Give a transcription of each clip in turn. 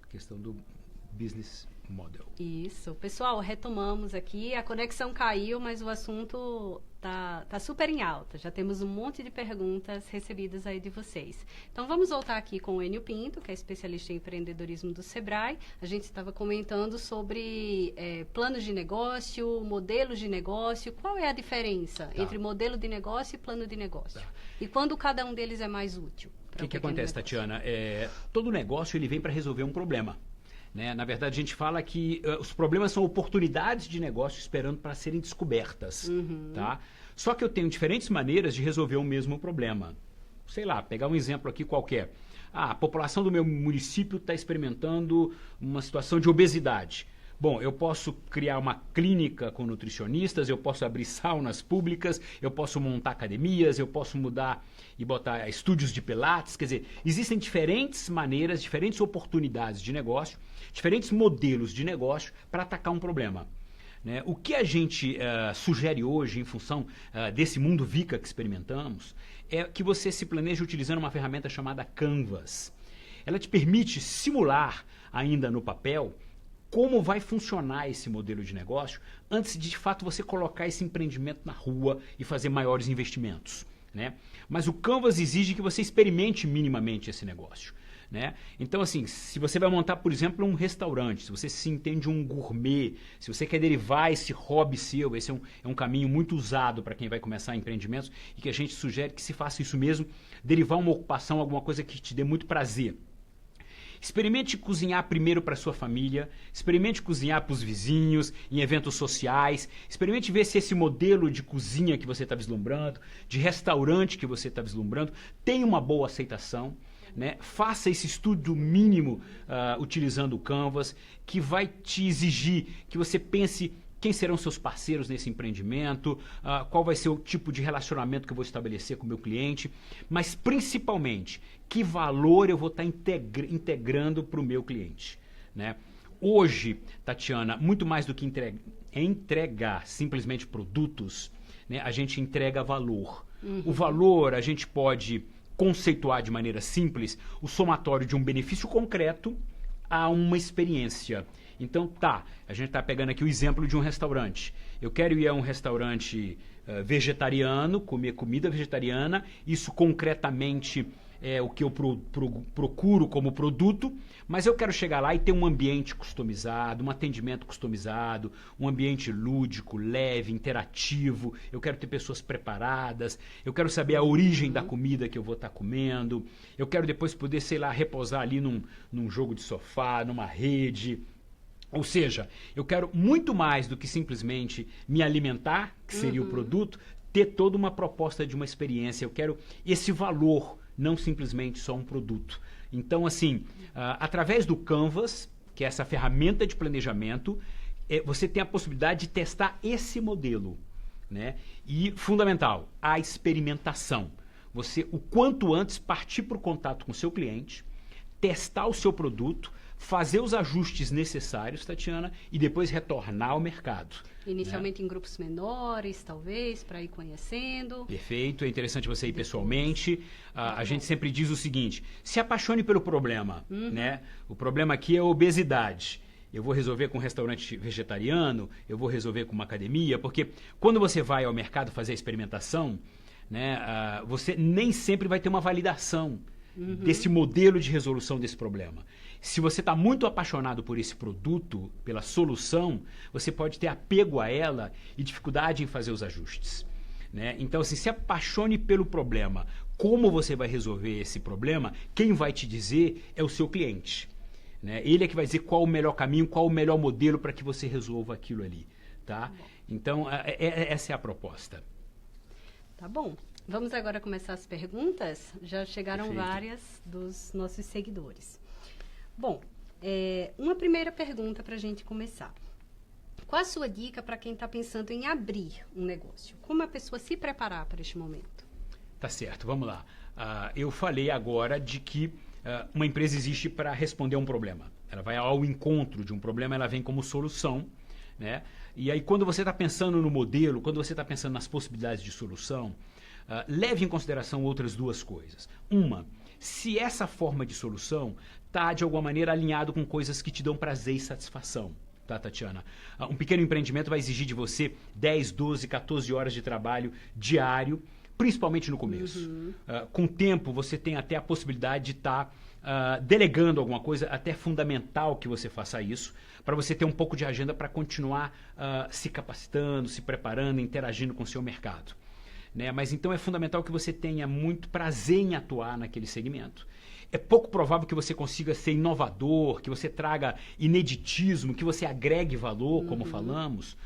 questão do business model. Isso. Pessoal, retomamos aqui. A conexão caiu, mas o assunto tá super em alta. Já temos um monte de perguntas recebidas aí de vocês. Então, vamos voltar aqui com o Enio Pinto, que é especialista em empreendedorismo do Sebrae. A gente estava comentando sobre planos de negócio, modelos de negócio. Qual é a diferença entre modelo de negócio e plano de negócio? E quando cada um deles é mais útil? O que acontece, Tatiana? Todo negócio ele vem para resolver um problema. Né? Na verdade, a gente fala que os problemas são oportunidades de negócio esperando para serem descobertas. Tá? Só que eu tenho diferentes maneiras de resolver o mesmo problema. Sei lá, pegar um exemplo aqui qualquer. A população do meu município está experimentando uma situação de obesidade. Bom, eu posso criar uma clínica com nutricionistas, eu posso abrir saunas públicas, eu posso montar academias, eu posso mudar e botar estúdios de pilates. Quer dizer, existem diferentes maneiras, diferentes oportunidades de negócio, diferentes modelos de negócio para atacar um problema. Né? O que a gente sugere hoje, em função desse mundo VICA que experimentamos, é que você se planeje utilizando uma ferramenta chamada Canvas. Ela te permite simular, ainda no papel, como vai funcionar esse modelo de negócio antes de fato você colocar esse empreendimento na rua e fazer maiores investimentos. Né? Mas o Canvas exige que você experimente minimamente esse negócio. Né? Então, assim, se você vai montar, por exemplo, um restaurante, se você se entende um gourmet, se você quer derivar esse hobby seu, esse é um caminho muito usado para quem vai começar empreendimentos e que a gente sugere que se faça isso mesmo, derivar uma ocupação, alguma coisa que te dê muito prazer. Experimente cozinhar primeiro para sua família, experimente cozinhar para os vizinhos, em eventos sociais, experimente ver se esse modelo de cozinha que você está vislumbrando, de restaurante que você está vislumbrando, tem uma boa aceitação. Né? Faça esse estudo mínimo utilizando o Canvas, que vai te exigir que você pense quem serão seus parceiros nesse empreendimento, qual vai ser o tipo de relacionamento que eu vou estabelecer com o meu cliente, mas principalmente, que valor eu vou estar integrando para o meu cliente. Né? Hoje, Tatiana, muito mais do que entregar simplesmente produtos, né, a gente entrega valor. O valor a gente pode conceituar de maneira simples o somatório de um benefício concreto a uma experiência. Então, a gente está pegando aqui o exemplo de um restaurante. Eu quero ir a um restaurante vegetariano, comer comida vegetariana, isso concretamente é o que eu procuro como produto, mas eu quero chegar lá e ter um ambiente customizado, um atendimento customizado, um ambiente lúdico, leve, interativo, eu quero ter pessoas preparadas, eu quero saber a origem da comida que eu vou estar comendo, eu quero depois poder, sei lá, repousar ali num jogo de sofá, numa rede. Ou seja, eu quero muito mais do que simplesmente me alimentar, que seria o produto, ter toda uma proposta de uma experiência. Eu quero esse valor, não simplesmente só um produto. Então, assim, através do Canvas, que é essa ferramenta de planejamento, você tem a possibilidade de testar esse modelo. Né? E, fundamental, a experimentação. Você, o quanto antes, partir para o contato com o seu cliente, testar o seu produto, fazer os ajustes necessários, Tatiana, e depois retornar ao mercado. Inicialmente, né, em grupos menores, talvez, para ir conhecendo. Perfeito, é interessante você ir pessoalmente. A gente sempre diz o seguinte, se apaixone pelo problema. Né? O problema aqui é a obesidade. Eu vou resolver com um restaurante vegetariano, eu vou resolver com uma academia, porque quando você vai ao mercado fazer a experimentação, né, você nem sempre vai ter uma validação desse modelo de resolução desse problema. Se você está muito apaixonado por esse produto, pela solução, você pode ter apego a ela e dificuldade em fazer os ajustes. Né? Então, assim, se apaixone pelo problema. Como você vai resolver esse problema, quem vai te dizer é o seu cliente. Né? Ele é que vai dizer qual o melhor caminho, qual o melhor modelo para que você resolva aquilo ali. Tá? Então, essa é a proposta. Tá bom. Vamos agora começar as perguntas. Já chegaram Perfeito. Várias dos nossos seguidores. Bom, uma primeira pergunta para a gente começar. Qual a sua dica para quem está pensando em abrir um negócio? Como a pessoa se preparar para este momento? Tá certo, vamos lá. Eu falei agora de que uma empresa existe para responder a um problema. Ela vai ao encontro de um problema, ela vem como solução. Né? E aí, quando você está pensando no modelo, quando você está pensando nas possibilidades de solução, leve em consideração outras duas coisas. Uma, se essa forma de solução estar, de alguma maneira, alinhado com coisas que te dão prazer e satisfação. Tá, Tatiana? Um pequeno empreendimento vai exigir de você 10, 12, 14 horas de trabalho diário, principalmente no começo. Com o tempo, você tem até a possibilidade de estar delegando alguma coisa, até fundamental que você faça isso, para você ter um pouco de agenda para continuar se capacitando, se preparando, interagindo com o seu mercado. Né? Mas então é fundamental que você tenha muito prazer em atuar naquele segmento. É pouco provável que você consiga ser inovador, que você traga ineditismo, que você agregue valor, como falamos,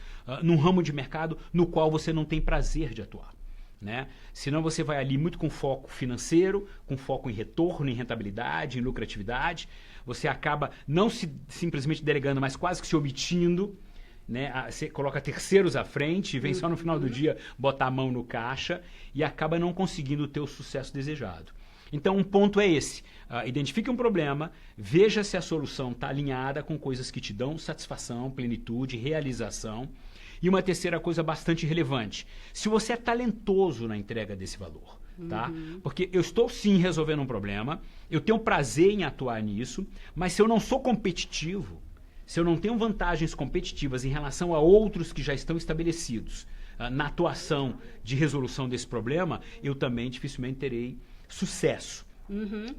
num ramo de mercado no qual você não tem prazer de atuar. Né? Senão você vai ali muito com foco financeiro, com foco em retorno, em rentabilidade, em lucratividade. Você acaba não simplesmente delegando, mas quase que se omitindo. Né? Você coloca terceiros à frente e vem só no final do dia botar a mão no caixa e acaba não conseguindo ter o sucesso desejado. Então, um ponto é esse. Identifique um problema, veja se a solução está alinhada com coisas que te dão satisfação, plenitude, realização. E uma terceira coisa bastante relevante, se você é talentoso na entrega desse valor, tá? Porque eu estou sim resolvendo um problema, eu tenho prazer em atuar nisso, mas se eu não sou competitivo, se eu não tenho vantagens competitivas em relação a outros que já estão estabelecidos na atuação de resolução desse problema, eu também dificilmente terei sucesso.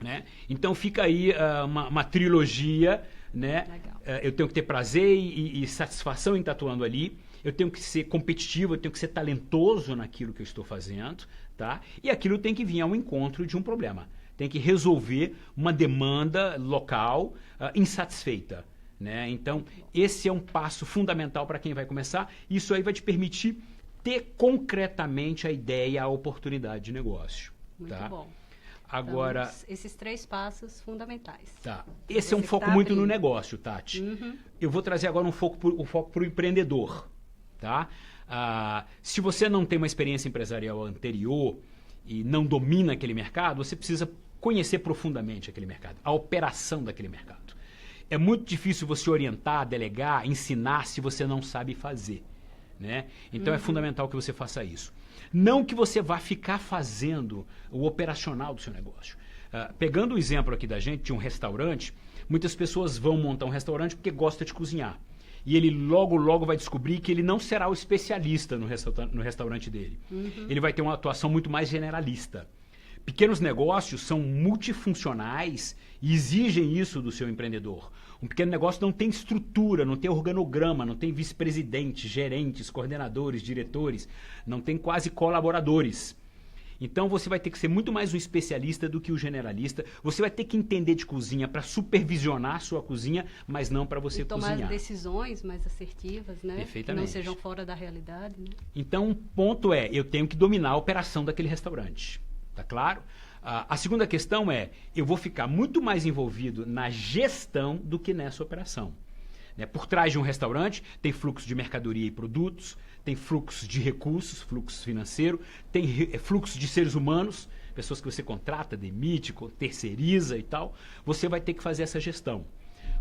Né? Então fica aí uma trilogia, né? Eu tenho que ter prazer e satisfação em estar atuando ali. Eu tenho que ser competitivo, eu tenho que ser talentoso naquilo que eu estou fazendo, tá? E aquilo tem que vir ao encontro de um problema. Tem que resolver uma demanda local insatisfeita, né? Então, esse é um passo fundamental para quem vai começar. Isso aí vai te permitir ter concretamente a ideia, a oportunidade de negócio. Muito bom. Agora, então, esses 3 passos fundamentais. Tá. Esse é um foco muito no negócio, Tati. Eu vou trazer agora um foco para o empreendedor. Tá? Se você não tem uma experiência empresarial anterior e não domina aquele mercado, você precisa conhecer profundamente aquele mercado, a operação daquele mercado. É muito difícil você orientar, delegar, ensinar se você não sabe fazer. Né? Então é fundamental que você faça isso. Não que você vá ficar fazendo o operacional do seu negócio. Pegando o exemplo aqui da gente, de um restaurante, muitas pessoas vão montar um restaurante porque gosta de cozinhar. E ele logo vai descobrir que ele não será o especialista no restaurante dele. Ele vai ter uma atuação muito mais generalista. Pequenos negócios são multifuncionais e exigem isso do seu empreendedor. Um pequeno negócio não tem estrutura, não tem organograma, não tem vice-presidentes, gerentes, coordenadores, diretores, não tem quase colaboradores. Então você vai ter que ser muito mais um especialista do que o generalista. Você vai ter que entender de cozinha para supervisionar a sua cozinha, mas não para você cozinhar. Tomar decisões mais assertivas, né? Perfeitamente. Que não sejam fora da realidade. Né? Então, um ponto é, eu tenho que dominar a operação daquele restaurante. Tá claro? A segunda questão é, eu vou ficar muito mais envolvido na gestão do que nessa operação. Né? Por trás de um restaurante tem fluxo de mercadoria e produtos, tem fluxo de recursos, fluxo financeiro, tem fluxo de seres humanos, pessoas que você contrata, demite, terceiriza e tal. Você vai ter que fazer essa gestão.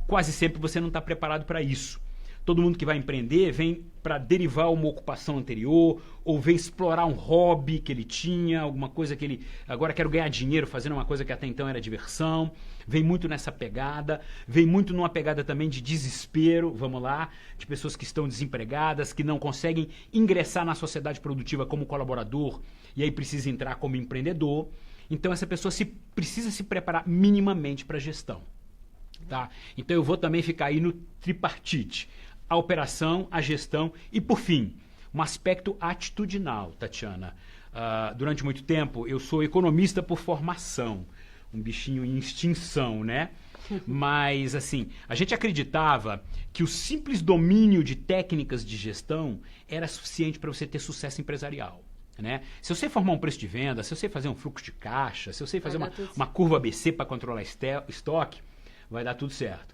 Quase sempre você não está preparado para isso. Todo mundo que vai empreender vem para derivar uma ocupação anterior ou vem explorar um hobby que ele tinha, alguma coisa que ele agora quero ganhar dinheiro fazendo uma coisa que até então era diversão. Vem muito nessa pegada, vem muito numa pegada também de desespero, vamos lá, de pessoas que estão desempregadas, que não conseguem ingressar na sociedade produtiva como colaborador e aí precisa entrar como empreendedor. Então essa pessoa precisa se preparar minimamente para a gestão. Tá? Então eu vou também ficar aí no tripartite. A operação, a gestão e, por fim, um aspecto atitudinal, Tatiana. Durante muito tempo, eu sou economista por formação, um bichinho em extinção, né? Mas, assim, a gente acreditava que o simples domínio de técnicas de gestão era suficiente para você ter sucesso empresarial. Né? Se eu sei formar um preço de venda, se eu sei fazer um fluxo de caixa, se eu sei fazer uma curva ABC para controlar estoque, vai dar tudo certo.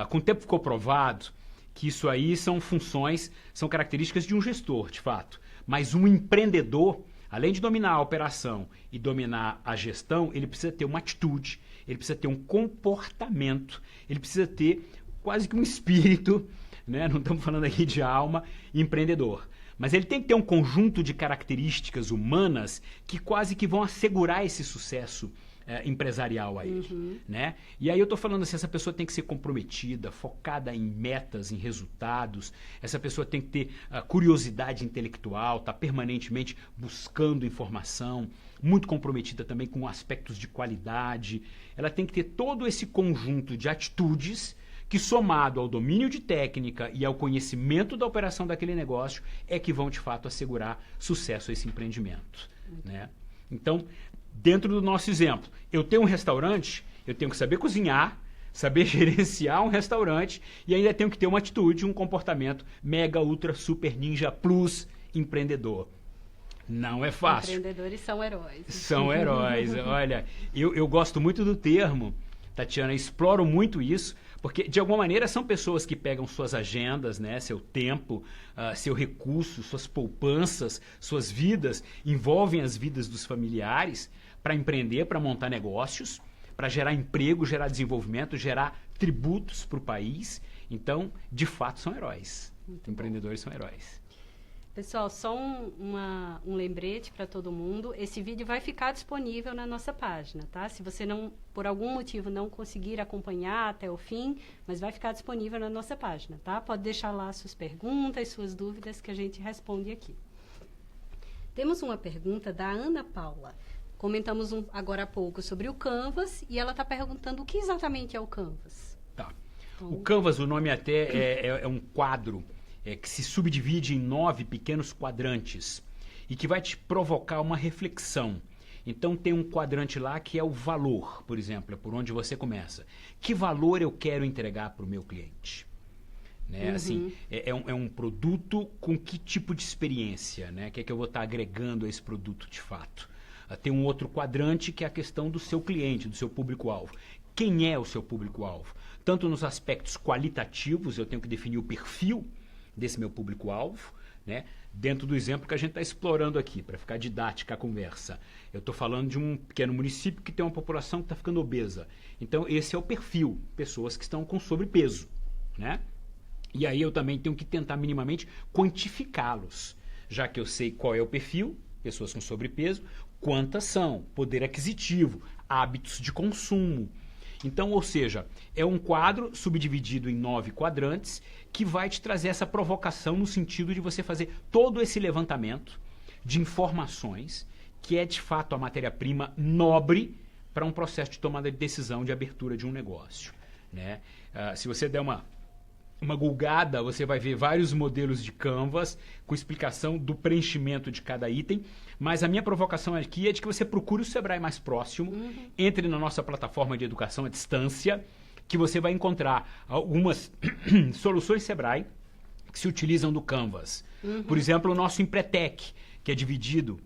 Com o tempo ficou provado que isso aí são funções, são características de um gestor, de fato. Mas um empreendedor, além de dominar a operação e dominar a gestão, ele precisa ter uma atitude, ele precisa ter um comportamento, ele precisa ter quase que um espírito, né? Não estamos falando aqui de alma, empreendedor. Mas ele tem que ter um conjunto de características humanas que quase que vão assegurar esse sucesso empresarial a ele, né? E aí eu estou falando assim, essa pessoa tem que ser comprometida, focada em metas, em resultados, essa pessoa tem que ter curiosidade intelectual, tá permanentemente buscando informação, muito comprometida também com aspectos de qualidade, ela tem que ter todo esse conjunto de atitudes que, somado ao domínio de técnica e ao conhecimento da operação daquele negócio, é que vão de fato assegurar sucesso a esse empreendimento, né? Então, dentro do nosso exemplo, eu tenho um restaurante, eu tenho que saber cozinhar, saber gerenciar um restaurante e ainda tenho que ter uma atitude, um comportamento mega, ultra, super, ninja, plus, empreendedor. Não é fácil. Empreendedores são heróis. São heróis. Olha, eu gosto muito do termo, Tatiana, exploro muito isso, porque de alguma maneira são pessoas que pegam suas agendas, né, seu tempo, seu recurso, suas poupanças, suas vidas, envolvem as vidas dos familiares para empreender, para montar negócios, para gerar emprego, gerar desenvolvimento, gerar tributos para o país. Então, de fato, são heróis. Empreendedores são heróis. Pessoal, só um lembrete para todo mundo. Esse vídeo vai ficar disponível na nossa página, tá? Se você não, por algum motivo, não conseguir acompanhar até o fim, mas vai ficar disponível na nossa página, tá? Pode deixar lá suas perguntas, suas dúvidas que a gente responde aqui. Temos uma pergunta da Ana Paula. Comentamos agora há pouco sobre o Canvas e ela está perguntando o que exatamente é o Canvas. Tá. Então, o Canvas, o nome até é um quadro que se subdivide em 9 pequenos quadrantes e que vai te provocar uma reflexão. Então tem um quadrante lá que é o valor, por exemplo, é por onde você começa. Que valor eu quero entregar para o meu cliente? Né? Assim, é um produto com que tipo de experiência, né? Que é que eu vou estar agregando a esse produto de fato? Tem um outro quadrante que é a questão do seu cliente, do seu público-alvo. Quem é o seu público-alvo? Tanto nos aspectos qualitativos, eu tenho que definir o perfil desse meu público-alvo, né? Dentro do exemplo que a gente está explorando aqui, para ficar didática a conversa. Eu estou falando de um pequeno município que tem uma população que está ficando obesa. Então, esse é o perfil, pessoas que estão com sobrepeso, né? E aí eu também tenho que tentar minimamente quantificá-los, já que eu sei qual é o perfil, pessoas com sobrepeso, quantas são, poder aquisitivo, hábitos de consumo. Então, ou seja, é um quadro subdividido em 9 quadrantes que vai te trazer essa provocação no sentido de você fazer todo esse levantamento de informações que é de fato a matéria-prima nobre para um processo de tomada de decisão de abertura de um negócio, né? Se você der uma gulgada, você vai ver vários modelos de Canvas com explicação do preenchimento de cada item, mas a minha provocação aqui é de que você procure o Sebrae mais próximo, entre na nossa plataforma de educação à distância, que você vai encontrar algumas soluções Sebrae que se utilizam do Canvas. Por exemplo, o nosso Empretec, que é dividido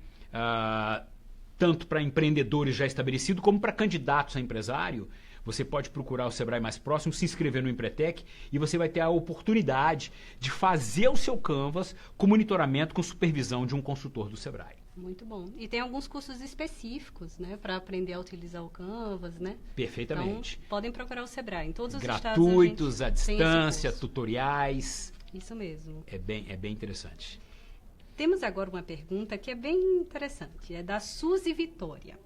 tanto para empreendedores já estabelecidos como para candidatos a empresário. Você pode procurar o Sebrae mais próximo, se inscrever no Empretec e você vai ter a oportunidade de fazer o seu Canvas com monitoramento, com supervisão de um consultor do Sebrae. Muito bom. E tem alguns cursos específicos, né, para aprender a utilizar o Canvas, né? Perfeitamente. Então, podem procurar o Sebrae. Em todos os gratuitos, estados à distância, tutoriais. Isso mesmo. É bem interessante. Temos agora uma pergunta que é bem interessante. É da Suzy Vitória.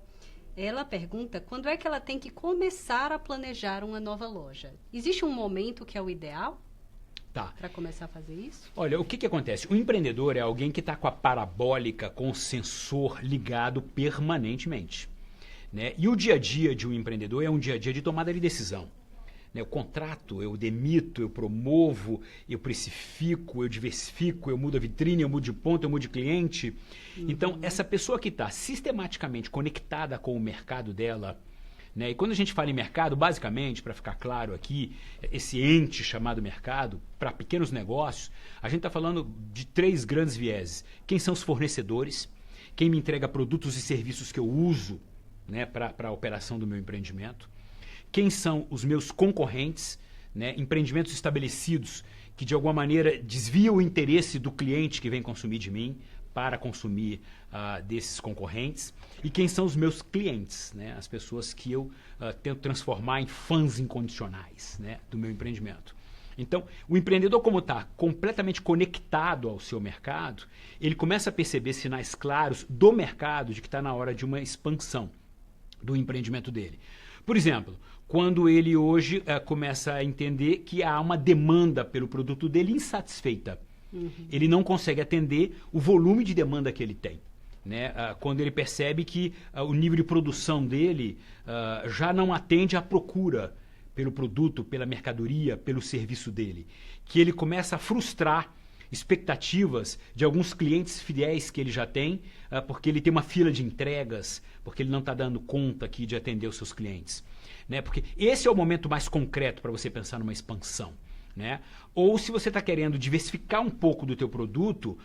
Ela pergunta quando é que ela tem que começar a planejar uma nova loja. Existe um momento que é o ideal para começar a fazer isso? Olha, o que acontece? O empreendedor é alguém que está com a parabólica, com o sensor ligado permanentemente, né? E o dia a dia de um empreendedor é um dia a dia de tomada de decisão. Eu contrato, eu demito, eu promovo, eu precifico, eu diversifico, eu mudo a vitrine, eu mudo de ponto, eu mudo de cliente. Então, essa pessoa que está sistematicamente conectada com o mercado dela, né? E quando a gente fala em mercado, basicamente, para ficar claro aqui, esse ente chamado mercado, para pequenos negócios, a gente está falando de 3 grandes vieses. Quem são os fornecedores? Quem me entrega produtos e serviços que eu uso, né, para a operação do meu empreendimento? Quem são os meus concorrentes, né, empreendimentos estabelecidos que de alguma maneira desviam o interesse do cliente que vem consumir de mim para consumir desses concorrentes, e quem são os meus clientes, né, as pessoas que eu tento transformar em fãs incondicionais, né, do meu empreendimento. Então, o empreendedor, como está completamente conectado ao seu mercado, ele começa a perceber sinais claros do mercado de que está na hora de uma expansão. do empreendimento dele. Por exemplo, quando ele hoje começa a entender que há uma demanda pelo produto dele insatisfeita. Ele não consegue atender o volume de demanda que ele tem. Né? Quando ele percebe que o nível de produção dele já não atende à procura pelo produto, pela mercadoria, pelo serviço dele. Que ele começa a frustrar expectativas de alguns clientes fiéis que ele já tem, porque ele tem uma fila de entregas, porque ele não está dando conta aqui de atender os seus clientes. Né? Porque esse é o momento mais concreto para você pensar numa expansão. Né? Ou se você está querendo diversificar um pouco do teu produto,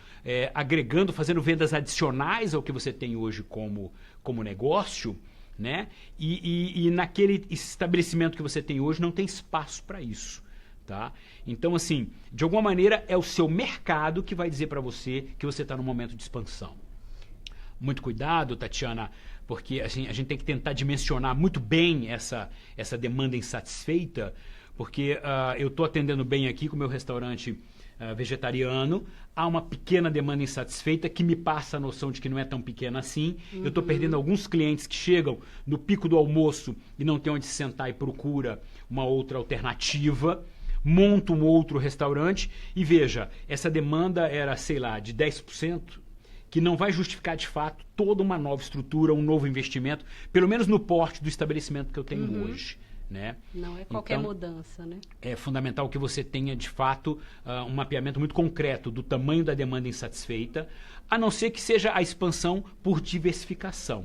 agregando, fazendo vendas adicionais ao que você tem hoje como negócio, né? E naquele estabelecimento que você tem hoje não tem espaço para isso. Tá? Então, assim, de alguma maneira é o seu mercado que vai dizer para você que você está num momento de expansão. Muito cuidado, Tatiana, porque assim, a gente tem que tentar dimensionar muito bem essa demanda insatisfeita, porque eu estou atendendo bem aqui com o meu restaurante vegetariano, há uma pequena demanda insatisfeita que me passa a noção de que não é tão pequena assim. Eu estou perdendo alguns clientes que chegam no pico do almoço e não tem onde se sentar e procura uma outra alternativa. Monta um outro restaurante e veja, essa demanda era, sei lá, de 10%, que não vai justificar de fato toda uma nova estrutura, um novo investimento, pelo menos no porte do estabelecimento que eu tenho hoje. Né? Não é qualquer mudança, né? É fundamental que você tenha, de fato, um mapeamento muito concreto do tamanho da demanda insatisfeita, a não ser que seja a expansão por diversificação.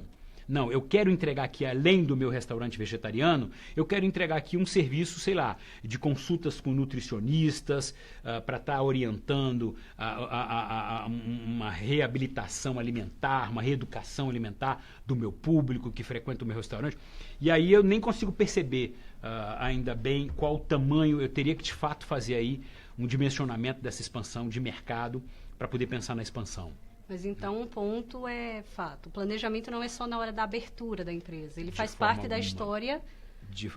Não, eu quero entregar aqui, além do meu restaurante vegetariano, eu quero entregar aqui um serviço, sei lá, de consultas com nutricionistas, para estar orientando uma reabilitação alimentar, uma reeducação alimentar do meu público que frequenta o meu restaurante. E aí eu nem consigo perceber ainda bem qual o tamanho, eu teria que de fato fazer aí um dimensionamento dessa expansão de mercado para poder pensar na expansão. Mas então um ponto é fato. O planejamento não é só na hora da abertura da empresa. Ele faz parte da história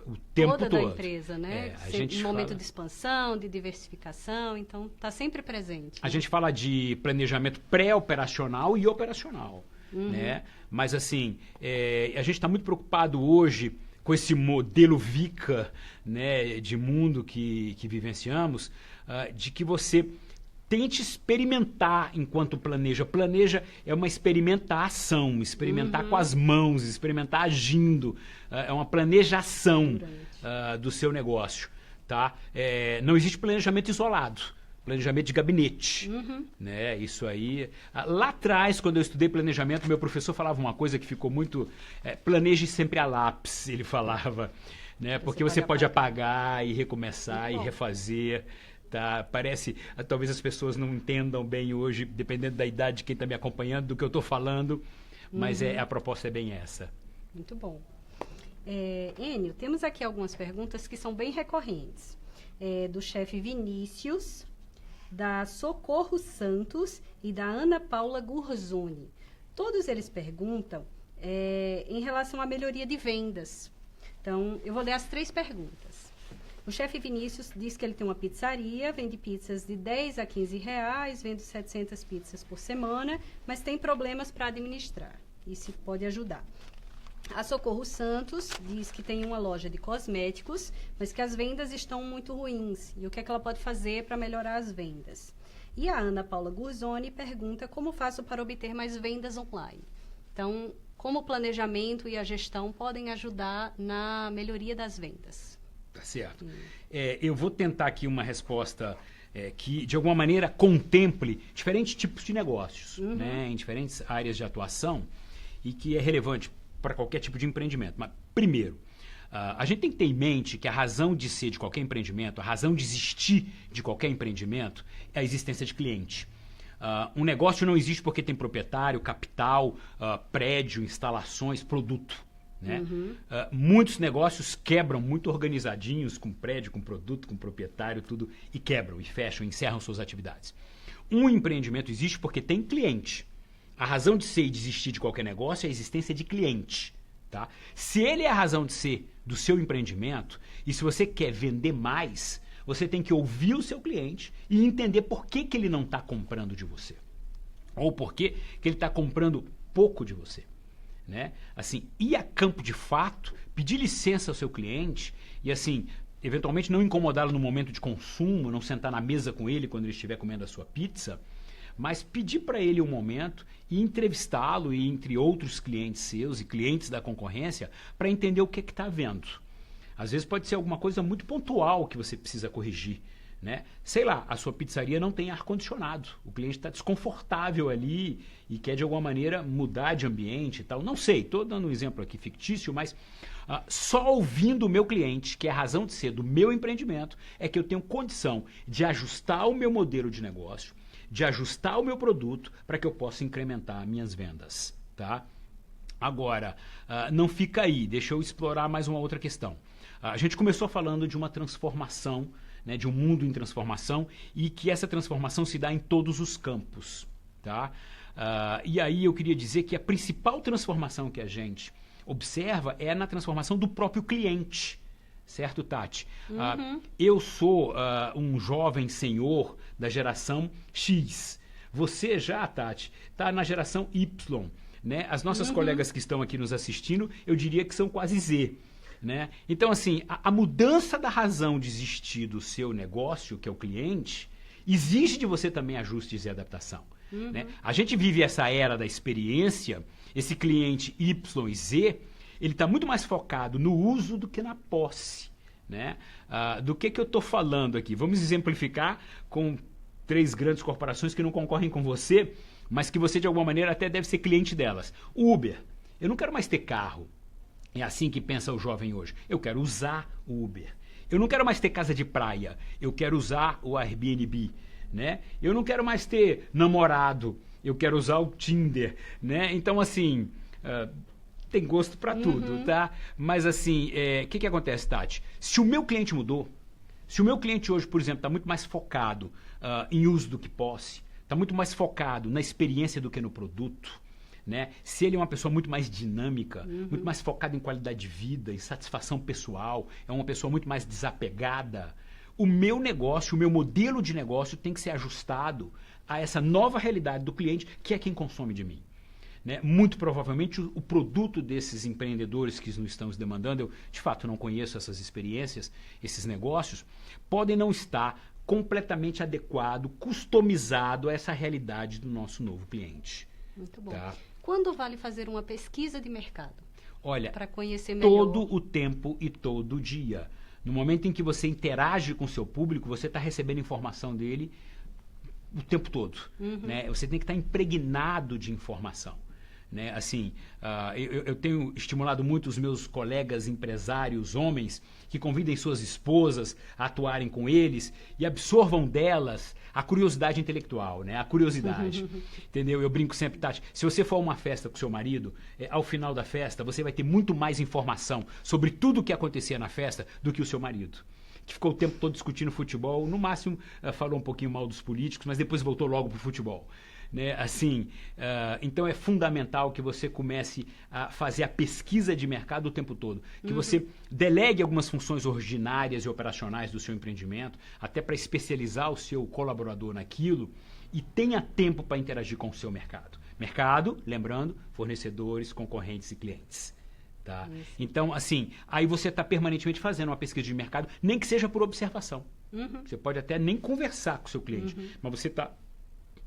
o tempo toda todo da empresa, né? Um momento de expansão, de diversificação, então está sempre presente. A gente fala de planejamento pré-operacional e operacional, né? Mas assim, a gente está muito preocupado hoje com esse modelo VICA, né, de mundo que vivenciamos, de que você tente experimentar enquanto planeja. Planeja é uma experimentação, experimentar com as mãos, experimentar agindo. É uma planejação do seu negócio. Tá? Não existe planejamento isolado. Planejamento de gabinete. Né? Isso aí. Lá atrás, quando eu estudei planejamento, meu professor falava uma coisa que ficou muito... planeje sempre a lápis, ele falava. Né? Porque você pode apagar e recomeçar e refazer. Tá? Parece, talvez as pessoas não entendam bem hoje, dependendo da idade de quem está me acompanhando, do que eu estou falando, mas a proposta é bem essa. Muito bom. Enio, temos aqui algumas perguntas que são bem recorrentes. Do chefe Vinícius, da Socorro Santos e da Ana Paula Gurzoni. Todos eles perguntam em relação à melhoria de vendas. Então, eu vou ler as 3 perguntas. O chefe Vinícius diz que ele tem uma pizzaria, vende pizzas de 10 a 15 reais, vende 700 pizzas por semana, mas tem problemas para administrar. Isso pode ajudar. A Socorro Santos diz que tem uma loja de cosméticos, mas que as vendas estão muito ruins. E o que é que ela pode fazer para melhorar as vendas? E a Ana Paula Gurzoni pergunta como faço para obter mais vendas online. Então, como o planejamento e a gestão podem ajudar na melhoria das vendas? Tá certo. Eu vou tentar aqui uma resposta que, de alguma maneira, contemple diferentes tipos de negócios, né, em diferentes áreas de atuação e que é relevante para qualquer tipo de empreendimento. Mas, primeiro, a gente tem que ter em mente que a razão de ser de qualquer empreendimento, a razão de existir de qualquer empreendimento é a existência de cliente. Um negócio não existe porque tem proprietário, capital, prédio, instalações, produto. Né? Muitos negócios quebram muito organizadinhos, com prédio, com produto, com proprietário, tudo, e quebram, e fecham, encerram suas atividades. Um empreendimento existe porque tem cliente. A razão de ser e de existir de qualquer negócio é a existência de cliente. Tá? Se ele é a razão de ser do seu empreendimento, e se você quer vender mais, você tem que ouvir o seu cliente e entender por que ele não está comprando de você. Ou por que ele está comprando pouco de você. né? Assim, ir a campo de fato, pedir licença ao seu cliente e, assim, eventualmente não incomodá-lo no momento de consumo, não sentar na mesa com ele quando ele estiver comendo a sua pizza, mas pedir para ele um momento e entrevistá-lo e entre outros clientes seus e clientes da concorrência para entender o que está havendo. Às vezes pode ser alguma coisa muito pontual que você precisa corrigir, né? Sei lá, a sua pizzaria não tem ar-condicionado, o cliente está desconfortável ali e quer de alguma maneira mudar de ambiente e tal. Não sei, estou dando um exemplo aqui fictício, mas só ouvindo o meu cliente, que é a razão de ser do meu empreendimento, é que eu tenho condição de ajustar o meu modelo de negócio, de ajustar o meu produto para que eu possa incrementar minhas vendas, tá? Agora, não fica aí, deixa eu explorar mais uma outra questão. A gente começou falando de uma transformação, né, de um mundo em transformação e que essa transformação se dá em todos os campos, tá? E aí eu queria dizer que a principal transformação que a gente observa é na transformação do próprio cliente, certo, Tati? Eu sou um jovem senhor da geração X. Você já, Tati, está na geração Y, né? As nossas colegas que estão aqui nos assistindo, eu diria que são quase Z. Né? Então, assim, a mudança da razão de existir do seu negócio, que é o cliente, exige de você também ajustes e adaptação. Né? A gente vive essa era da experiência, esse cliente Y e Z, ele está muito mais focado no uso do que na posse. Né? Do que eu estou falando aqui? Vamos exemplificar com 3 grandes corporações que não concorrem com você, mas que você, de alguma maneira, até deve ser cliente delas. Uber. Eu não quero mais ter carro. É assim que pensa o jovem hoje. Eu quero usar o Uber. Eu não quero mais ter casa de praia. Eu quero usar o Airbnb, né? Eu não quero mais ter namorado. Eu quero usar o Tinder, né? Então, assim, tem gosto para tudo, tá? Mas, assim, que acontece, Tati? Se o meu cliente mudou, se o meu cliente hoje, por exemplo, está muito mais focado em uso do que posse, está muito mais focado na experiência do que no produto, né? Se ele é uma pessoa muito mais dinâmica, muito mais focada em qualidade de vida, em satisfação pessoal, é uma pessoa muito mais desapegada, o meu negócio, o meu modelo de negócio tem que ser ajustado a essa nova realidade do cliente, que é quem consome de mim. Né? Muito provavelmente o produto desses empreendedores que nos estamos demandando, eu de fato não conheço essas experiências, esses negócios, podem não estar completamente adequado, customizado a essa realidade do nosso novo cliente. Muito bom. Tá? Quando vale fazer uma pesquisa de mercado? Olha, para conhecer melhor. Todo o tempo e todo dia. No momento em que você interage com o seu público, você está recebendo informação dele o tempo todo. Né? Você tem que estar impregnado de informação. Né? Assim, eu tenho estimulado muito os meus colegas empresários, homens, que convidem suas esposas a atuarem com eles e absorvam delas a curiosidade intelectual, né? A curiosidade. Entendeu? Eu brinco sempre, Tati, se você for a uma festa com seu marido, ao final da festa, você vai ter muito mais informação sobre tudo o que acontecia na festa do que o seu marido, que ficou o tempo todo discutindo futebol, no máximo falou um pouquinho mal dos políticos, mas depois voltou logo para o futebol. Né? Assim, então é fundamental que você comece a fazer a pesquisa de mercado o tempo todo, que você delegue algumas funções ordinárias e operacionais do seu empreendimento, até para especializar o seu colaborador naquilo, e tenha tempo para interagir com o seu mercado. Mercado, lembrando, fornecedores, concorrentes e clientes. Tá? Então, assim, aí você está permanentemente fazendo uma pesquisa de mercado, nem que seja por observação. Você pode até nem conversar com o seu cliente, mas você está,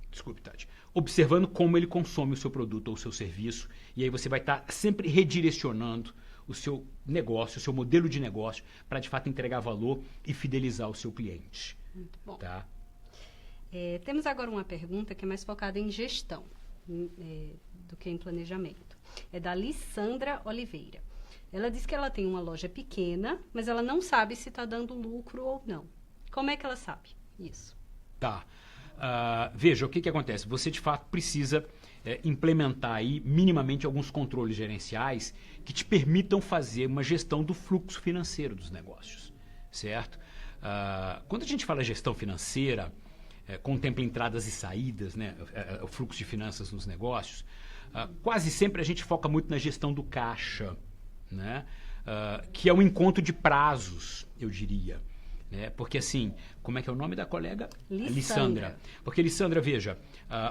desculpe, Tati, observando como ele consome o seu produto ou o seu serviço, e aí você vai estar sempre redirecionando o seu negócio, o seu modelo de negócio, para de fato entregar valor e fidelizar o seu cliente. Muito bom. Tá? Temos agora uma pergunta que é mais focada em gestão do que em planejamento. É da Lissandra Oliveira. Ela diz que ela tem uma loja pequena, mas ela não sabe se está dando lucro ou não. Como é que ela sabe isso? Tá. Veja, o que acontece? Você, de fato, precisa implementar aí minimamente alguns controles gerenciais que te permitam fazer uma gestão do fluxo financeiro dos negócios, certo? Quando a gente fala gestão financeira, contempla entradas e saídas, né? O fluxo de finanças nos negócios, quase sempre a gente foca muito na gestão do caixa, né? Que é um encontro de prazos, eu diria. Né? Porque assim, como é que é o nome da colega? Lissandra. Porque, Lissandra, veja,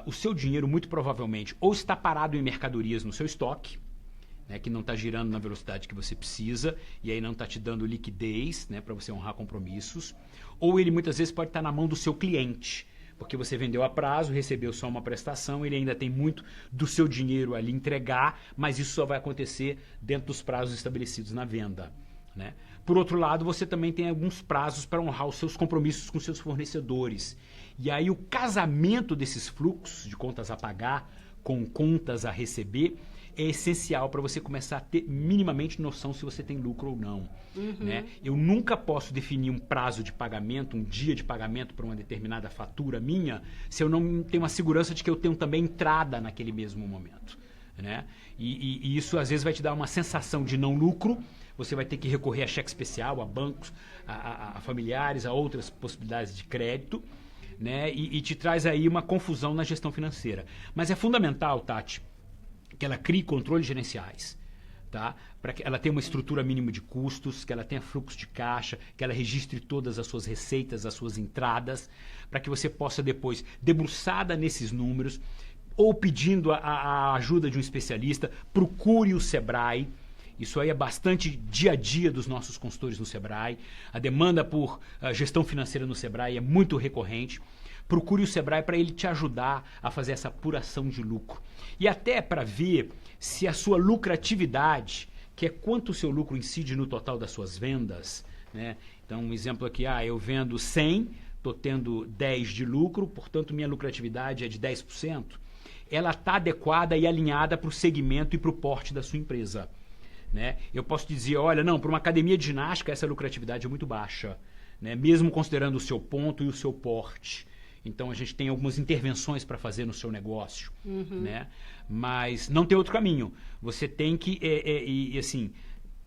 o seu dinheiro muito provavelmente ou está parado em mercadorias no seu estoque, né, que não está girando na velocidade que você precisa e aí não está te dando liquidez, né, para você honrar compromissos. Ou ele muitas vezes pode estar na mão do seu cliente, porque você vendeu a prazo, recebeu só uma prestação, ele ainda tem muito do seu dinheiro ali entregar, mas isso só vai acontecer dentro dos prazos estabelecidos na venda, né? Por outro lado, você também tem alguns prazos para honrar os seus compromissos com seus fornecedores. E aí o casamento desses fluxos de contas a pagar com contas a receber é essencial para você começar a ter minimamente noção se você tem lucro ou não. Né? Eu nunca posso definir um prazo de pagamento, um dia de pagamento para uma determinada fatura minha, se eu não tenho uma segurança de que eu tenho também entrada naquele mesmo momento. Né? E isso às vezes vai te dar uma sensação de não lucro. Você vai ter que recorrer a cheque especial, a bancos, a familiares, a outras possibilidades de crédito, né? E te traz aí uma confusão na gestão financeira. Mas é fundamental, Tati, que ela crie controles gerenciais, tá? Para que ela tenha uma estrutura mínima de custos, que ela tenha fluxo de caixa, que ela registre todas as suas receitas, as suas entradas, para que você possa depois, debruçada nesses números, ou pedindo a ajuda de um especialista, procure o Sebrae. Isso aí é bastante dia a dia dos nossos consultores no Sebrae. A demanda por gestão financeira no Sebrae é muito recorrente. Procure o Sebrae para ele te ajudar a fazer essa apuração de lucro. E até para ver se a sua lucratividade, que é quanto o seu lucro incide no total das suas vendas, né? Então, um exemplo aqui, eu vendo 100, estou tendo 10 de lucro, portanto, minha lucratividade é de 10%. Ela está adequada e alinhada para o segmento e para o porte da sua empresa. Né? Eu posso dizer, olha, não, para uma academia de ginástica essa lucratividade é muito baixa, né? Mesmo considerando o seu ponto e o seu porte. Então a gente tem algumas intervenções para fazer no seu negócio, né? Mas não tem outro caminho. Você tem que assim,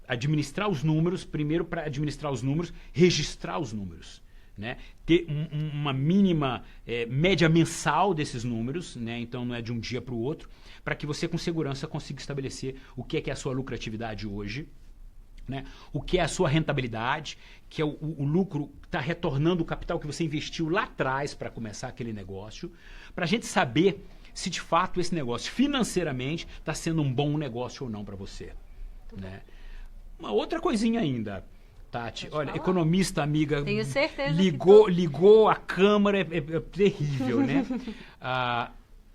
administrar os números, primeiro para administrar os números, registrar os números. Né? Ter uma mínima média mensal desses números, né? Então não é de um dia para o outro, para que você com segurança consiga estabelecer o que é a sua lucratividade hoje, né? O que é a sua rentabilidade, que é o lucro que está retornando o capital que você investiu lá atrás para começar aquele negócio, para a gente saber se de fato esse negócio financeiramente está sendo um bom negócio ou não para você. Né? Uma outra coisinha ainda, Tati, olha, economista amiga, tenho certeza ligou a câmera, é terrível, né?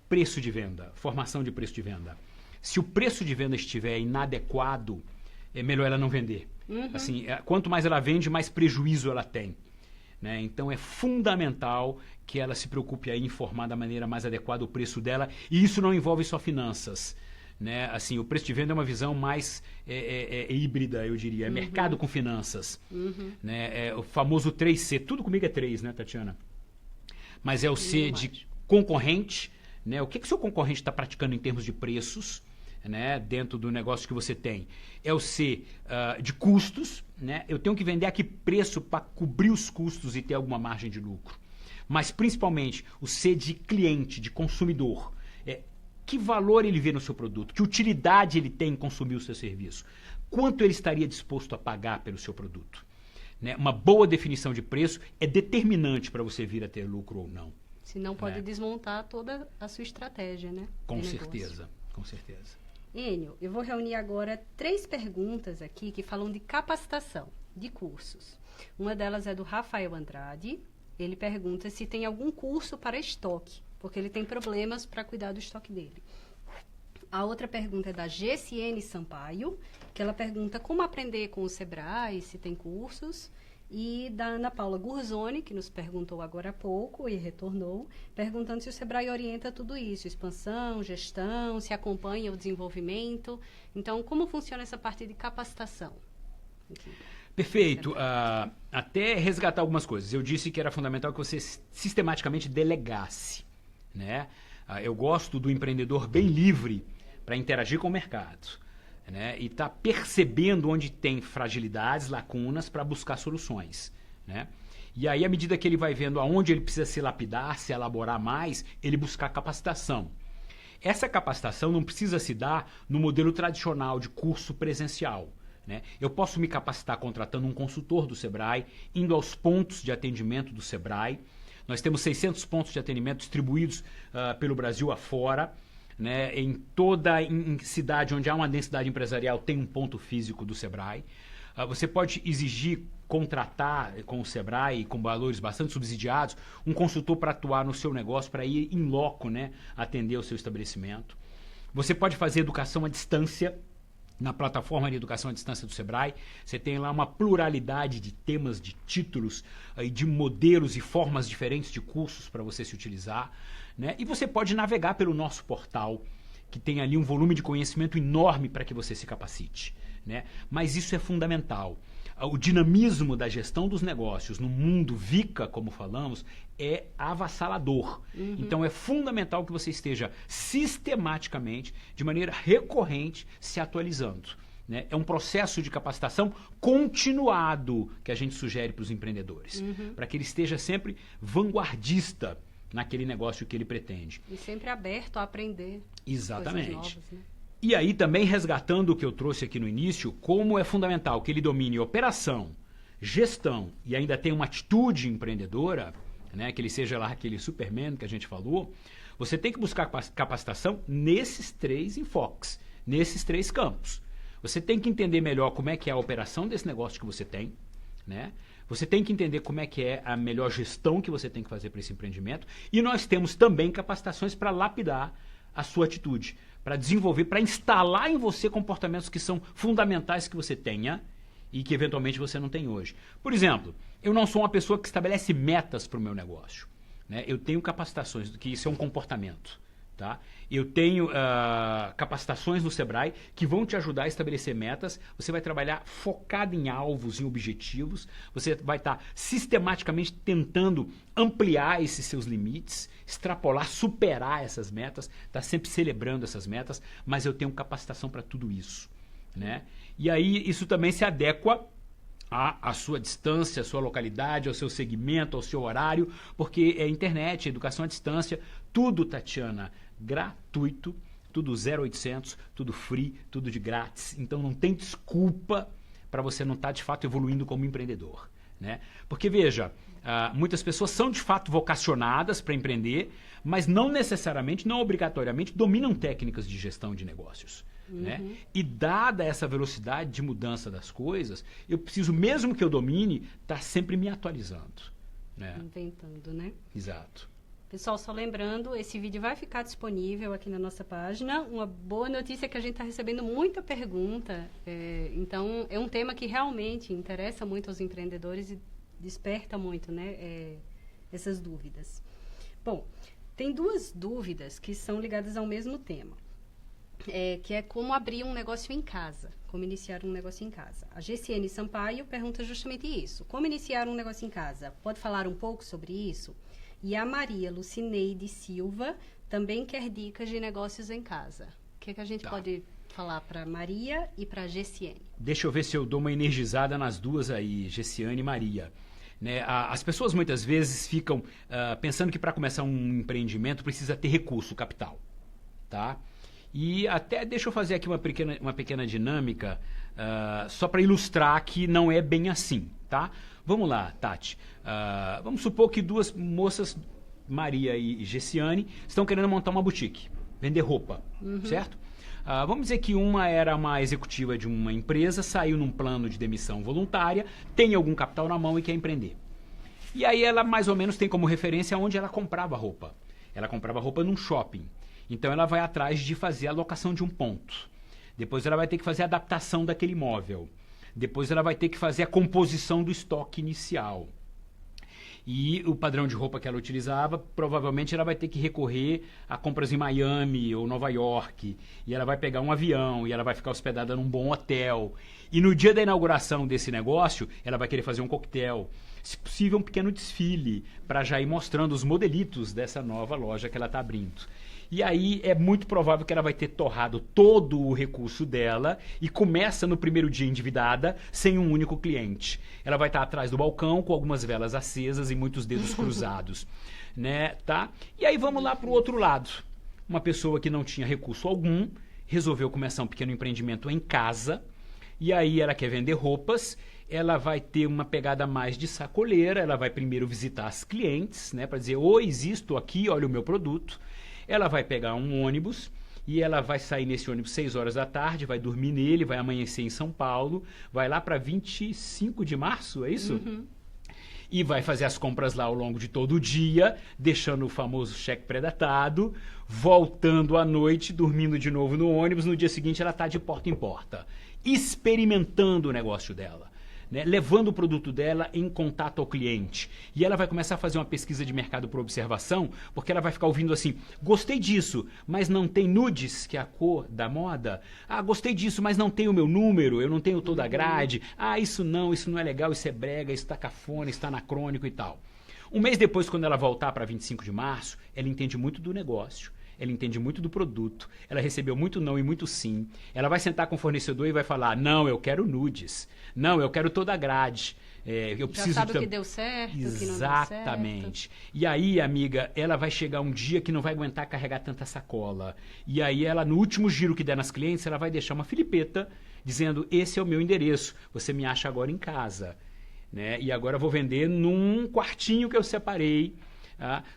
Preço de venda, formação de preço de venda. Se o preço de venda estiver inadequado, é melhor ela não vender. Assim, quanto mais ela vende, mais prejuízo ela tem. Né? Então é fundamental que ela se preocupe aí em informar da maneira mais adequada o preço dela, e isso não envolve só finanças. Né? Assim, o preço de venda é uma visão mais híbrida, eu diria. É mercado com finanças. Né? É o famoso 3C. Tudo comigo é 3, né, Tatiana? Mas é o C de concorrente. Né? O que o seu concorrente está praticando em termos de preços, né? Dentro do negócio que você tem? É o C de custos. Né? Eu tenho que vender a que preço para cobrir os custos e ter alguma margem de lucro. Mas, principalmente, o C de cliente, de consumidor. Que valor ele vê no seu produto? Que utilidade ele tem em consumir o seu serviço? Quanto ele estaria disposto a pagar pelo seu produto? Né? Uma boa definição de preço é determinante para você vir a ter lucro ou não. Senão pode desmontar toda a sua estratégia, né? Com certeza, com certeza. Enio, eu vou reunir agora 3 perguntas aqui que falam de capacitação, de cursos. Uma delas é do Rafael Andrade. Ele pergunta se tem algum curso para estoque, porque ele tem problemas para cuidar do estoque dele. A outra pergunta é da GCN Sampaio, que ela pergunta como aprender com o Sebrae, se tem cursos. E da Ana Paula Gurzoni, que nos perguntou agora há pouco e retornou, perguntando se o Sebrae orienta tudo isso, expansão, gestão, se acompanha o desenvolvimento. Então, como funciona essa parte de capacitação? Perfeito. Até resgatar algumas coisas. Eu disse que era fundamental que você sistematicamente delegasse. Né? Eu gosto do empreendedor bem livre para interagir com o mercado, né? E tá percebendo onde tem fragilidades, lacunas, para buscar soluções. Né? E aí, à medida que ele vai vendo aonde ele precisa se lapidar, se elaborar mais, ele buscar capacitação. Essa capacitação não precisa se dar no modelo tradicional de curso presencial. Né? Eu posso me capacitar contratando um consultor do Sebrae, indo aos pontos de atendimento do Sebrae. Nós temos 600 pontos de atendimento distribuídos pelo Brasil afora. né? Em toda cidade onde há uma densidade empresarial tem um ponto físico do Sebrae. Você pode exigir contratar com o Sebrae, com valores bastante subsidiados, um consultor para atuar no seu negócio, para ir em loco, né, atender o seu estabelecimento. Você pode fazer educação à distância na plataforma de educação à distância do Sebrae. Você tem lá uma pluralidade de temas, de títulos, de modelos e formas diferentes de cursos para você se utilizar, né? E você pode navegar pelo nosso portal, que tem ali um volume de conhecimento enorme para que você se capacite, né? Mas isso é fundamental. O dinamismo da gestão dos negócios no mundo VICA, como falamos, é avassalador. Então é fundamental que você esteja sistematicamente, de maneira recorrente, se atualizando, né? É um processo de capacitação continuado que a gente sugere para os empreendedores, para que ele esteja sempre vanguardista naquele negócio que ele pretende. E sempre aberto a aprender. Exatamente. Coisas novas, né? E aí também resgatando o que eu trouxe aqui no início, como é fundamental que ele domine operação, gestão e ainda tenha uma atitude empreendedora, né, que ele seja lá aquele Superman que a gente falou, você tem que buscar capacitação nesses 3 enfoques, nesses 3 campos. Você tem que entender melhor como é que é a operação desse negócio que você tem, né? Você tem que entender como é que é a melhor gestão que você tem que fazer para esse empreendimento. E nós temos também capacitações para lapidar a sua atitude, para desenvolver, para instalar em você comportamentos que são fundamentais que você tenha e que eventualmente você não tem hoje. Por exemplo, eu não sou uma pessoa que estabelece metas para o meu negócio, né? Eu tenho capacitações, que isso é um comportamento. Tá? Eu tenho capacitações no Sebrae que vão te ajudar a estabelecer metas. Você vai trabalhar focado em alvos, em objetivos. Você vai estar sistematicamente tentando ampliar esses seus limites, extrapolar, superar essas metas, tá sempre celebrando essas metas, mas eu tenho capacitação para tudo isso, né? E aí isso também se adequa à sua distância, à sua localidade, ao seu segmento, ao seu horário, porque é internet, educação à distância, tudo, Tatiana, gratuito, tudo 0800, tudo free, tudo de grátis. Então não tem desculpa para você não estar de fato evoluindo como empreendedor, né? Porque veja, muitas pessoas são de fato vocacionadas para empreender, mas não necessariamente, não obrigatoriamente dominam técnicas de gestão de negócios. Né? E dada essa velocidade de mudança das coisas, eu preciso, mesmo que eu domine, estar sempre me atualizando, né? Inventando, né? Exato. Pessoal, só lembrando, esse vídeo vai ficar disponível aqui na nossa página. Uma boa notícia é que a gente está recebendo muita pergunta. Então, é um tema que realmente interessa muito aos empreendedores e desperta muito, né, essas dúvidas. Bom, tem 2 dúvidas que são ligadas ao mesmo tema. Que é como abrir um negócio em casa, como iniciar um negócio em casa. A GCN Sampaio pergunta justamente isso. Como iniciar um negócio em casa? Pode falar um pouco sobre isso? E a Maria Lucineide Silva também quer dicas de negócios em casa. O que a gente pode falar para Maria e para a GCN? Deixa eu ver se eu dou uma energizada nas duas aí, GCN e Maria. Né? As pessoas muitas vezes ficam pensando que para começar um empreendimento precisa ter recurso, capital, tá? E até deixa eu fazer aqui uma pequena dinâmica, só para ilustrar que não é bem assim, tá? Vamos lá, Tati. Vamos supor que 2 moças, Maria e Gessiane, estão querendo montar uma boutique, vender roupa, certo? Vamos dizer que uma era uma executiva de uma empresa, saiu num plano de demissão voluntária, tem algum capital na mão e quer empreender. E aí ela mais ou menos tem como referência onde ela comprava roupa. Ela comprava roupa num shopping. Então ela vai atrás de fazer a locação de um ponto. Depois ela vai ter que fazer a adaptação daquele imóvel. Depois ela vai ter que fazer a composição do estoque inicial. E o padrão de roupa que ela utilizava, provavelmente ela vai ter que recorrer a compras em Miami ou Nova York. E ela vai pegar um avião e ela vai ficar hospedada num bom hotel. E no dia da inauguração desse negócio, ela vai querer fazer um coquetel. Se possível, um pequeno desfile para já ir mostrando os modelitos dessa nova loja que ela está abrindo. E aí é muito provável que ela vai ter torrado todo o recurso dela e começa no primeiro dia endividada, sem um único cliente. Ela vai estar atrás do balcão com algumas velas acesas e muitos dedos cruzados, né, tá? E aí vamos lá para o outro lado. Uma pessoa que não tinha recurso algum, resolveu começar um pequeno empreendimento em casa, e aí ela quer vender roupas. Ela vai ter uma pegada mais de sacoleira, ela vai primeiro visitar as clientes, né, para dizer, oi, existo aqui, olha o meu produto. Ela vai pegar um ônibus e ela vai sair nesse ônibus 6 horas da tarde, vai dormir nele, vai amanhecer em São Paulo, vai lá para 25 de março, é isso? Uhum. E vai fazer as compras lá ao longo de todo o dia, deixando o famoso cheque pré-datado, voltando à noite, dormindo de novo no ônibus, no dia seguinte ela está de porta em porta, experimentando o negócio dela. Né, levando o produto dela em contato ao cliente. E ela vai começar a fazer uma pesquisa de mercado por observação, porque ela vai ficar ouvindo assim, gostei disso, mas não tem nudes, que é a cor da moda. Ah, gostei disso, mas não tem o meu número, eu não tenho toda a grade. Ah, isso não é legal, isso é brega, isso está cafona, isso está anacrônico e tal. Um mês depois, quando ela voltar para 25 de março, ela entende muito do negócio. Ela entende muito do produto, ela recebeu muito não e muito sim. Ela vai sentar com o fornecedor e vai falar, não, eu quero nudes. Não, eu quero toda a grade. Eu preciso já sabe o que deu certo, o que não deu certo. Exatamente. E aí, amiga, ela vai chegar um dia que não vai aguentar carregar tanta sacola. E aí ela, no último giro que der nas clientes, ela vai deixar uma filipeta dizendo, esse é o meu endereço, você me acha agora em casa. Né? E agora eu vou vender num quartinho que eu separei.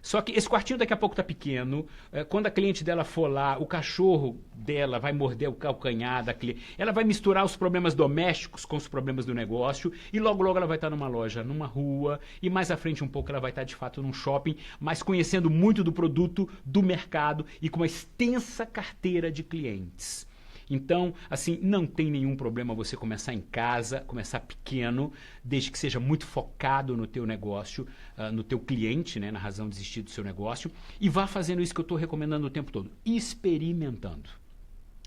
Só que esse quartinho daqui a pouco está pequeno. Quando a cliente dela for lá, o cachorro dela vai morder o calcanhar da cliente. Ela vai misturar os problemas domésticos com os problemas do negócio e logo logo ela vai estar numa loja, numa rua e mais à frente um pouco ela vai estar de fato num shopping, mas conhecendo muito do produto, do mercado e com uma extensa carteira de clientes. Então, assim, não tem nenhum problema você começar em casa, começar pequeno, desde que seja muito focado no teu negócio, no teu cliente, né, na razão de existir do seu negócio, e vá fazendo isso que eu estou recomendando o tempo todo, experimentando.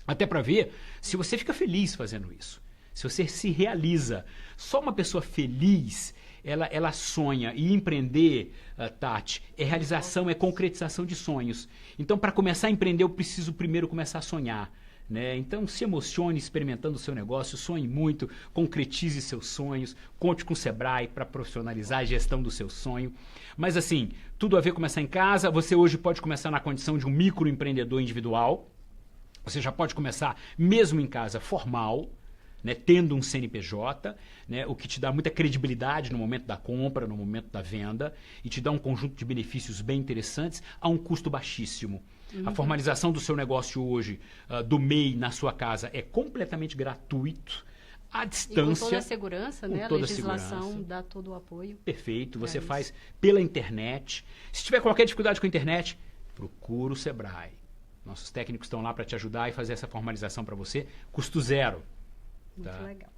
Até para ver se você fica feliz fazendo isso, se você se realiza. Só uma pessoa feliz, ela sonha, e empreender, Tati, é realização, é concretização de sonhos. Então, para começar a empreender, eu preciso primeiro começar a sonhar. Né? Então se emocione experimentando o seu negócio, sonhe muito, concretize seus sonhos, conte com o Sebrae para profissionalizar a gestão do seu sonho. Mas assim, tudo a ver começar em casa, você hoje pode começar na condição de um microempreendedor individual, você já pode começar mesmo em casa formal, né, tendo um CNPJ, né, o que te dá muita credibilidade no momento da compra, no momento da venda, e te dá um conjunto de benefícios bem interessantes a um custo baixíssimo. A formalização do seu negócio hoje, do MEI na sua casa, é completamente gratuito, à distância. E com toda a segurança, né? A legislação dá todo o apoio. Perfeito, você faz pela internet. Se tiver qualquer dificuldade com a internet, procura o Sebrae. Nossos técnicos estão lá para te ajudar e fazer essa formalização para você, custo zero. Muito legal.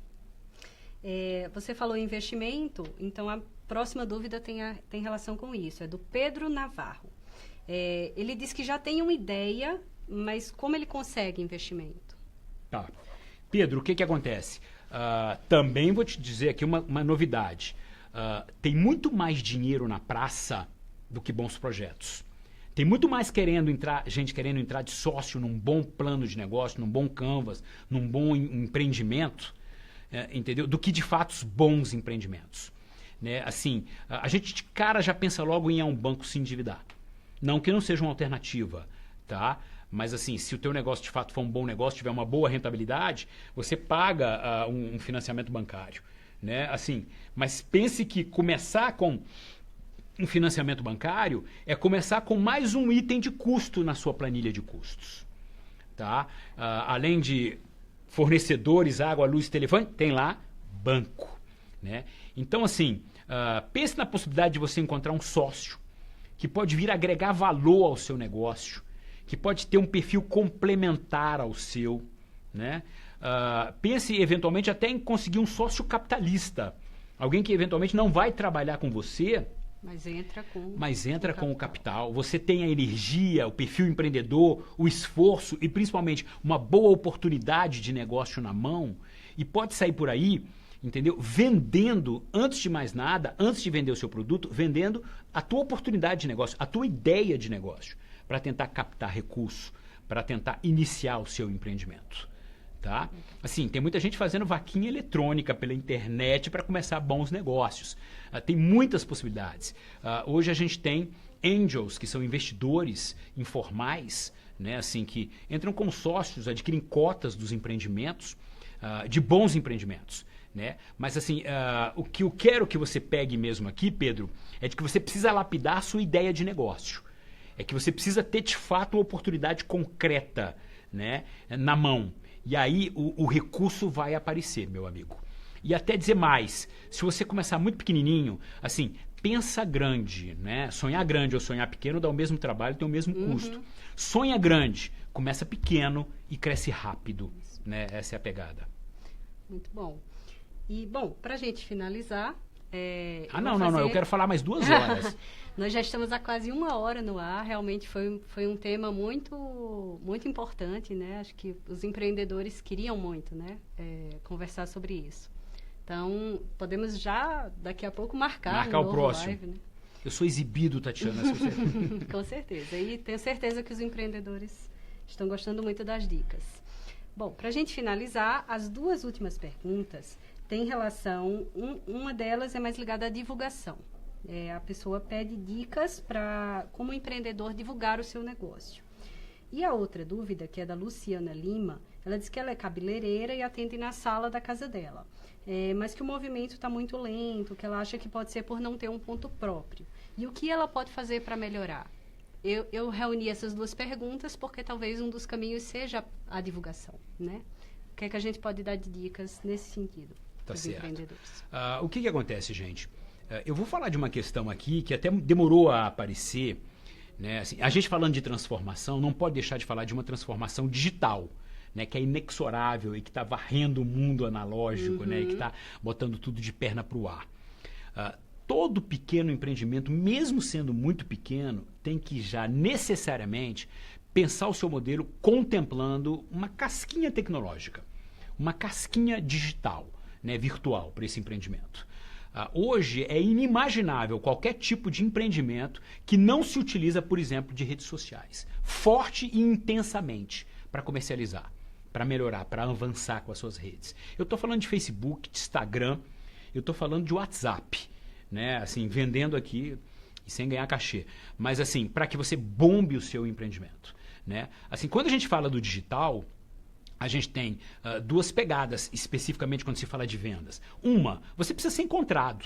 Você falou em investimento, então a próxima dúvida tem relação com isso. É do Pedro Navarro. Ele diz que já tem uma ideia, mas como ele consegue investimento? Tá. Pedro, o que acontece? Também vou te dizer aqui uma novidade. Tem muito mais dinheiro na praça do que bons projetos. Tem muito mais gente querendo entrar de sócio num bom plano de negócio, num bom canvas, num bom empreendimento, entendeu? Do que de fato os bons empreendimentos. Né? Assim, a gente de cara já pensa logo em ir a um banco se endividar. Não que não seja uma alternativa, tá? Mas assim, se o teu negócio de fato for um bom negócio, tiver uma boa rentabilidade, você paga um financiamento bancário, né? Assim, mas pense que começar com um financiamento bancário é começar com mais um item de custo na sua planilha de custos, tá? Além de fornecedores, água, luz, telefone, tem lá banco, né? Então assim, pense na possibilidade de você encontrar um sócio que pode vir agregar valor ao seu negócio, que pode ter um perfil complementar ao seu, né? Pense eventualmente até em conseguir um sócio capitalista, alguém que eventualmente não vai trabalhar com você, mas entra com o capital. Você tem a energia, o perfil empreendedor, o esforço e principalmente uma boa oportunidade de negócio na mão e pode sair por aí, entendeu? Vendendo, antes de mais nada, antes de vender o seu produto, vendendo a tua oportunidade de negócio, a tua ideia de negócio, para tentar captar recurso, para tentar iniciar o seu empreendimento. Tá? Assim, tem muita gente fazendo vaquinha eletrônica pela internet para começar bons negócios. Tem muitas possibilidades. Hoje a gente tem angels, que são investidores informais, né? Assim, que entram como sócios, adquirem cotas dos empreendimentos, de bons empreendimentos. Né? Mas assim, o que eu quero que você pegue mesmo aqui, Pedro, é de que você precisa lapidar a sua ideia de negócio. É que você precisa ter de fato uma oportunidade concreta né, na mão. E aí o recurso vai aparecer, meu amigo. E até dizer mais, se você começar muito pequenininho, assim, pensa grande, né? Sonhar grande ou sonhar pequeno dá o mesmo trabalho, tem o mesmo custo. Sonha grande, começa pequeno e cresce rápido, né? Essa é a pegada. Muito bom. E, bom, pra gente finalizar... Não, eu quero falar mais 2 horas. Nós já estamos há quase 1 hora no ar, realmente foi um tema muito, muito importante, né? Acho que os empreendedores queriam muito, né? Conversar sobre isso. Então, podemos já, daqui a pouco, marcar o próximo. Live, né? Eu sou exibido, Tatiana. Com certeza. E tenho certeza que os empreendedores estão gostando muito das dicas. Bom, para a gente finalizar, as 2 últimas perguntas têm relação... uma delas é mais ligada à divulgação. A pessoa pede dicas para como o empreendedor divulgar o seu negócio. E a outra dúvida, que é da Luciana Lima, ela diz que ela é cabeleireira e atende na sala da casa dela. Mas que o movimento está muito lento, que ela acha que pode ser por não ter um ponto próprio. E o que ela pode fazer para melhorar? Eu reuni essas 2 perguntas porque talvez um dos caminhos seja a divulgação, né? O que é que a gente pode dar de dicas nesse sentido para os empreendedores? O que acontece, gente? Eu vou falar de uma questão aqui que até demorou a aparecer, né? Assim, a gente falando de transformação, não pode deixar de falar de uma transformação digital, né, que é inexorável e que está varrendo o mundo analógico, né, e que está botando tudo de perna para o ar. Todo pequeno empreendimento, mesmo sendo muito pequeno, tem que já necessariamente pensar o seu modelo contemplando uma casquinha tecnológica, uma casquinha digital, né, virtual para esse empreendimento. Hoje é inimaginável qualquer tipo de empreendimento que não se utiliza, por exemplo, de redes sociais, forte e intensamente para comercializar, para melhorar, para avançar com as suas redes. Eu estou falando de Facebook, de Instagram, eu estou falando de WhatsApp, né? Assim, vendendo aqui e sem ganhar cachê. Mas assim, para que você bombe o seu empreendimento, né? Assim, quando a gente fala do digital, a gente tem 2 pegadas, especificamente quando se fala de vendas. Uma, você precisa ser encontrado,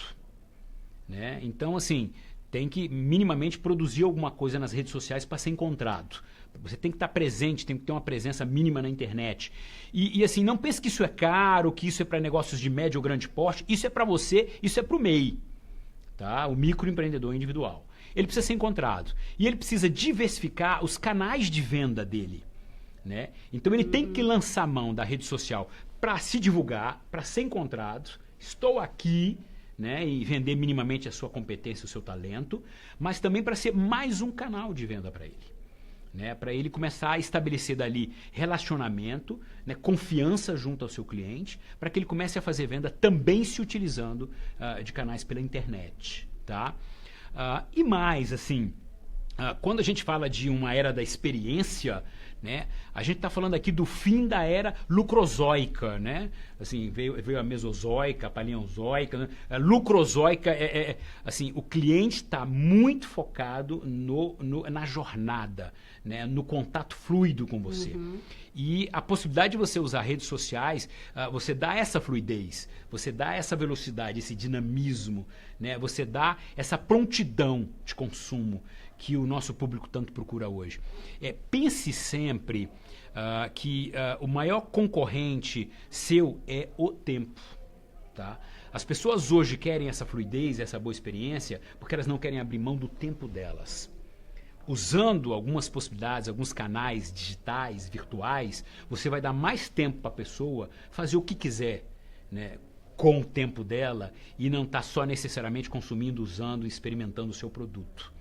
né? Então, assim, tem que minimamente produzir alguma coisa nas redes sociais para ser encontrado. Você tem que estar presente, tem que ter uma presença mínima na internet. E assim, não pense que isso é caro, que isso é para negócios de médio ou grande porte. Isso é para você, isso é para o MEI, tá? O microempreendedor individual. Ele precisa ser encontrado. E ele precisa diversificar os canais de venda dele, né? Então ele tem que lançar mão da rede social para se divulgar, para ser encontrado. Estou aqui, né? E vender minimamente a sua competência, o seu talento, mas também para ser mais um canal de venda para ele, né? Para ele começar a estabelecer dali relacionamento, né? Confiança junto ao seu cliente, para que ele comece a fazer venda também se utilizando de canais pela internet, tá? E mais, assim, quando a gente fala de uma era da experiência, né, a gente está falando aqui do fim da era lucrozoica, né? Assim, veio a mesozoica, a paleozoica, né? A lucrozoica assim, o cliente está muito focado na jornada, né? No contato fluido com você. E a possibilidade de você usar redes sociais, você dá essa fluidez, você dá essa velocidade, esse dinamismo, né? Você dá essa prontidão de consumo que o nosso público tanto procura hoje. Pense sempre que o maior concorrente seu é o tempo, tá? As pessoas hoje querem essa fluidez, essa boa experiência, porque elas não querem abrir mão do tempo delas. Usando algumas possibilidades, alguns canais digitais, virtuais, você vai dar mais tempo para a pessoa fazer o que quiser, né, com o tempo dela e não estar só necessariamente consumindo, usando, experimentando o seu produto.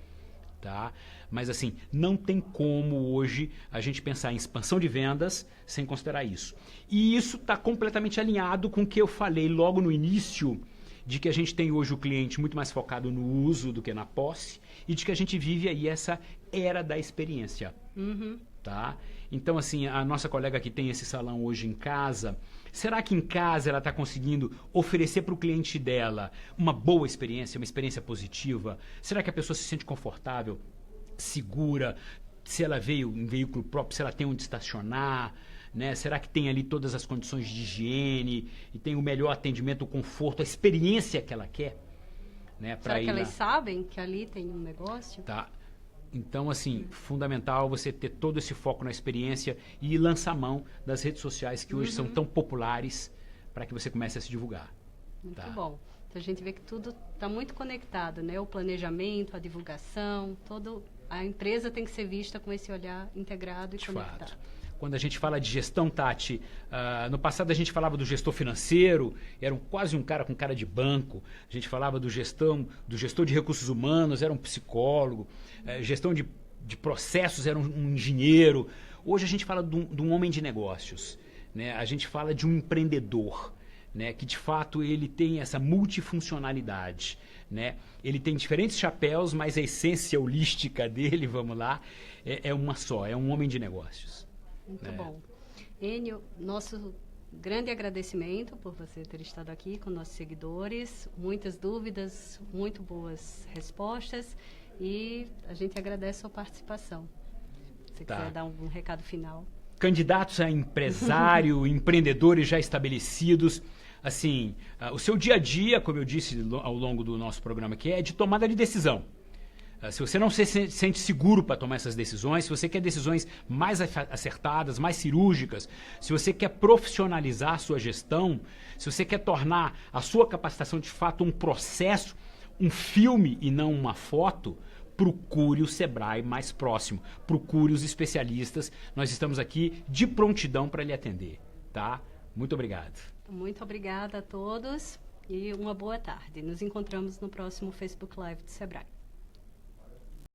Tá? Mas assim, não tem como hoje a gente pensar em expansão de vendas sem considerar isso. E isso está completamente alinhado com o que eu falei logo no início, de que a gente tem hoje o cliente muito mais focado no uso do que na posse, e de que a gente vive aí essa era da experiência. Tá? Então, assim, a nossa colega que tem esse salão hoje em casa, será que em casa ela está conseguindo oferecer para o cliente dela uma boa experiência, uma experiência positiva? Será que a pessoa se sente confortável, segura, se ela veio em veículo próprio, se ela tem onde estacionar, né? Será que tem ali todas as condições de higiene e tem o melhor atendimento, o conforto, a experiência que ela quer? Né? Será que elas sabem que ali tem um negócio? Tá. Então, assim, fundamental você ter todo esse foco na experiência e lançar mão das redes sociais que hoje são tão populares para que você comece a se divulgar. Muito bom. Então, a gente vê que tudo está muito conectado, né? O planejamento, a divulgação, a empresa tem que ser vista com esse olhar integrado e conectado. Fato. Quando a gente fala de gestão, Tati, no passado a gente falava do gestor financeiro, era quase um cara com cara de banco. A gente falava do gestor de recursos humanos, era um psicólogo. Gestão de processos, era um engenheiro. Hoje a gente fala de um homem de negócios, né? A gente fala de um empreendedor, né? Que de fato ele tem essa multifuncionalidade, né? Ele tem diferentes chapéus, mas a essência holística dele, vamos lá, é uma só, é um homem de negócios. Muito bom. Enio, nosso grande agradecimento por você ter estado aqui com nossos seguidores. Muitas dúvidas, muito boas respostas e a gente agradece a sua participação. Se você quiser dar um recado final. Candidatos a empresário, empreendedores já estabelecidos, assim, o seu dia a dia, como eu disse ao longo do nosso programa aqui, é de tomada de decisão. Se você não se sente seguro para tomar essas decisões, se você quer decisões mais acertadas, mais cirúrgicas, se você quer profissionalizar a sua gestão, se você quer tornar a sua capacitação de fato um processo, um filme e não uma foto, procure o Sebrae mais próximo, procure os especialistas. Nós estamos aqui de prontidão para lhe atender, tá? Muito obrigado. Muito obrigada a todos e uma boa tarde. Nos encontramos no próximo Facebook Live do Sebrae.